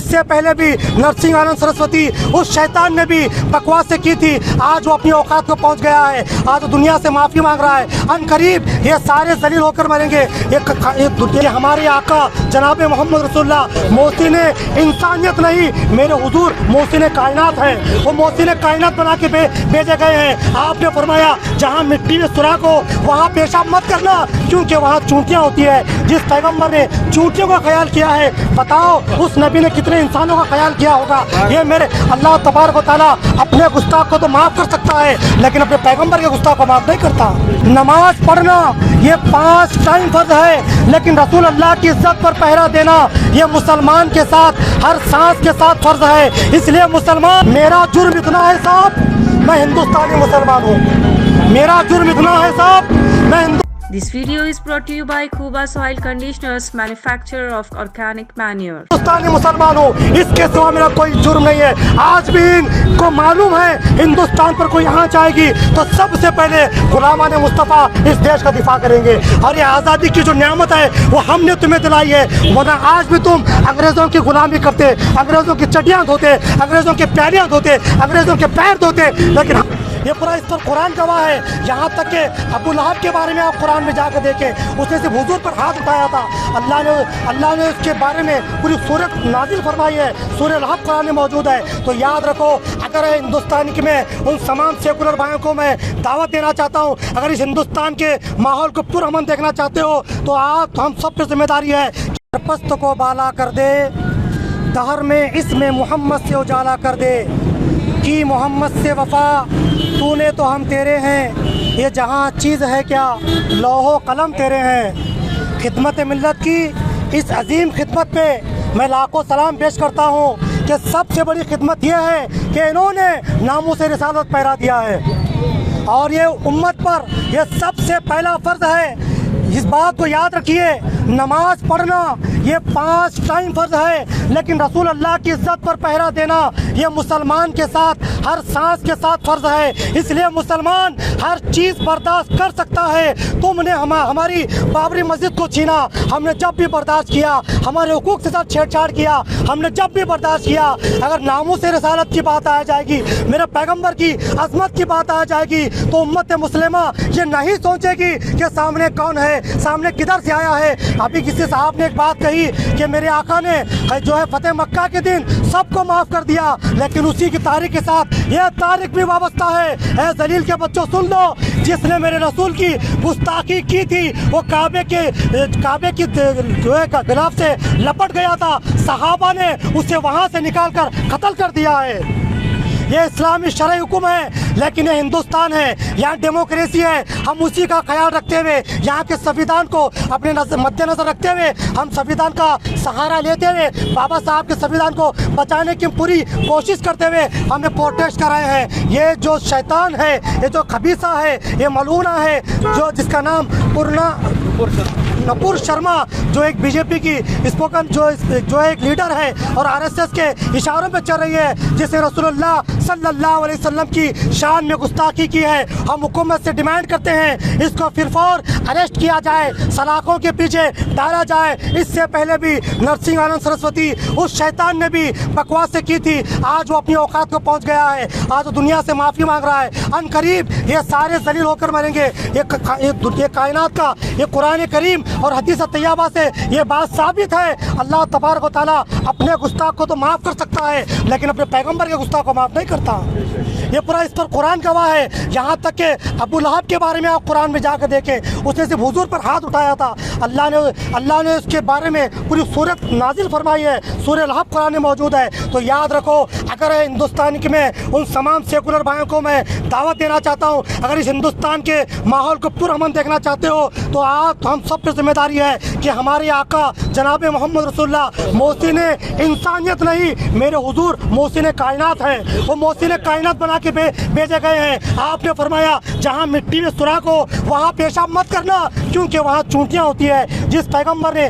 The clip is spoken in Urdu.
سے پہلے بھی نرسنگ آنند سرسوتی اس شیطان نے بھی بکواسیں کی تھی، آج وہ اپنی اوقات کو پہنچ گیا ہے، آج وہ دنیا سے معافی مانگ رہا ہے۔ ان قریب یہ سارے ذلیل ہو کر مریں گے۔ یہ ہمارے آقا جناب محمد رسول اللہ محسن انسانیت نہیں، میرے حضور محسن کائنات ہے، وہ محسن کائنات بنا کے بھیجے گئے ہیں۔ آپ نے فرمایا جہاں مٹی میں سوراخ ہو وہاں پیشاب مت کرنا، کیونکہ وہاں چونٹیاں ہوتی ہے۔ جس پیغمبر نے چونٹیوں کا خیال کیا ہے، بتاؤ اس نبی نے کتنے انسانوں کا خیال کیا ہوگا۔ یہ میرے اللہ تبارک و تعالیٰ اپنے گستاخ کو تو معاف کر سکتا ہے لیکن اپنے پیغمبر کے گستاخ کو معاف نہیں کرتا۔ نماز پڑھنا یہ 5 ٹائم فرض ہے، لیکن رسول اللہ کی عزت پر پہرا دینا یہ مسلمان کے ساتھ ہر سانس کے ساتھ فرض ہے۔ اس لیے مسلمان، میرا جرم اتنا ہے صاحب، میں ہندوستانی مسلمان ہوں، میرا جرم اتنا ہے صاحب، میں This video is brought to you by Kuba Soil Conditioners, manufacturer of organic manure. ہندوستانی مسلمان ہوں، اس کے سوا میرا کوئی جرم نہیں ہے۔ آج بھی ان کو معلوم ہے ہندوستان پر کوئی آنچ آئے گی تو سب سے پہلے غلامان مصطفیٰ اس دیش کا دفاع کریں گے، اور یہ آزادی کی جو نعمت ہے وہ ہم نے تمہیں دلائی ہے، ورنہ آج بھی تم انگریزوں کی غلامی کرتے، انگریزوں کی چٹیاں دھوتے، انگریزوں کے پیریاں دھوتے، انگریزوں کے پیر دھوتے، لیکن یہ پورا اس پر قرآن گواہ ہے۔ یہاں تک کہ ابو لہب کے بارے میں آپ قرآن میں جا کے دیکھیں، اس نے صرف حضور پر ہاتھ اٹھایا تھا، اللہ نے اس کے بارے میں پوری سورت نازل فرمائی ہے، سورہ لہب قرآن میں موجود ہے۔ تو یاد رکھو، اگر ہندوستان کی میں ان تمام سیکولر بھائیوں کو میں دعوت دینا چاہتا ہوں، اگر اس ہندوستان کے ماحول کو پرامن دیکھنا چاہتے ہو تو آپ ہم سب پہ ذمہ داری ہے کہ پست کو بالا کر دے، دہر میں اس میں محمد سے اجالا کر دے، کی محمد سے وفا تو نے تو ہم تیرے ہیں، یہ جہاں چیز ہے کیا لوح و قلم تیرے ہیں۔ خدمت ملت کی اس عظیم خدمت پہ میں لاکھوں سلام پیش کرتا ہوں کہ سب سے بڑی خدمت یہ ہے کہ انہوں نے ناموس رسالت پہرا دیا ہے، اور یہ امت پر یہ سب سے پہلا فرض ہے۔ اس بات کو یاد رکھیے، نماز پڑھنا یہ 5 ٹائم فرض ہے، لیکن رسول اللہ کی عزت پر پہرا دینا یہ مسلمان کے ساتھ ہر سانس کے ساتھ فرض ہے۔ اس لیے مسلمان ہر چیز برداشت کر سکتا ہے۔ تم نے ہماری بابری مسجد کو چھینا، ہم نے جب بھی برداشت کیا، ہمارے حقوق کے ساتھ چھیڑ چھاڑ کیا، ہم نے جب بھی برداشت کیا۔ اگر ناموس رسالت کی بات آ جائے گی، میرے پیغمبر کی عظمت کی بات آ جائے گی تو امت مسلمہ یہ نہیں سوچے گی کہ سامنے کون ہے، سامنے کدھر سے آیا ہے۔ ابھی کسی صاحب نے ایک بات کہی کہ میرے آقا نے جو ہے فتح مکہ کے دن سب کو معاف کر دیا، لیکن اسی کی تاریخ کے ساتھ یہ تاریخ بھی وابستہ ہے۔ اے ذلیل کے بچوں سن لو، جس نے میرے رسول کی گستاخی کی تھی وہ کعبے کی جو ہے غلاف سے لپٹ گیا تھا، صحابہ نے اسے وہاں سے نکال کر قتل کر دیا ہے۔ یہ اسلامی شرعی حکم ہے، لیکن یہ ہندوستان ہے، یہاں ڈیموکریسی ہے۔ ہم اسی کا خیال رکھتے ہوئے، یہاں کے سنویدھان کو اپنے مد نظر رکھتے ہوئے، ہم سنویدھان کا سہارا لیتے ہوئے بابا صاحب کے سنویدھان کو بچانے کی پوری کوشش کرتے ہوئے ہم نے پروٹیسٹ کر رہے ہیں۔ یہ جو شیطان ہے، یہ جو خبیثہ ہے، یہ ملعونہ ہے، جس کا نام نپور شرما، جو ایک بی جے پی کی اسپوکن جو ایک لیڈر ہے اور RSS کے اشاروں پہ چل رہی ہے، جس نے رسول اللہ صلی اللہ علیہ وسلم کی شان میں گستاخی کی ہے، ہم حکومت سے ڈیمانڈ کرتے ہیں اس کو پھر فور اریسٹ کیا جائے، سلاخوں کے پیچھے ڈالا جائے۔ اس سے پہلے بھی نرسنگ آنند سرسوتی اس شیطان نے بھی بکواسیں کی تھی، آج وہ اپنی اوقات کو پہنچ گیا ہے، آج وہ دنیا سے معافی مانگ رہا ہے۔ ان قریب یہ سارے ذلیل ہو کر مریں گے۔ یہ کائنات کا، یہ قرآن کریم اور حدیث طیبہ سے یہ بات ثابت ہے، اللہ تبارک و تعالیٰ اپنے گستاخ کو تو معاف کر سکتا ہے لیکن اپنے پیغمبر کے گستاخ کو معاف نہیں کرتا۔ یہ پورا اس پر قرآن گواہ ہے۔ یہاں تک کہ ابو لہب کے بارے میں آپ قرآن میں جا کے دیکھیں، اس نے صرف حضور پر ہاتھ اٹھایا تھا، اللہ نے اس کے بارے میں پوری سورت نازل فرمائی ہے، سورہ لہب قرآن میں موجود ہے۔ تو یاد رکھو، اگر ہندوستان کی میں ان تمام سیکولر بھائیوں کو میں دعوت دینا چاہتا ہوں، اگر اس ہندوستان کے ماحول کو پرامن دیکھنا چاہتے ہو تو ہم سب پہ ذمہ داری ہے کہ ہمارے آقا جناب محمد رسول اللہ محسن انسانیت نہیں، میرے حضور محسن کائنات ہے، وہ محسن کائنات بنا کے بھیجے گئے ہیں۔ آپ نے فرمایا جہاں مٹی میں سوراخ ہو وہاں پیشاب مت کرنا، کیونکہ وہاں چونٹیاں ہوتی ہے۔ جس پیغمبر نے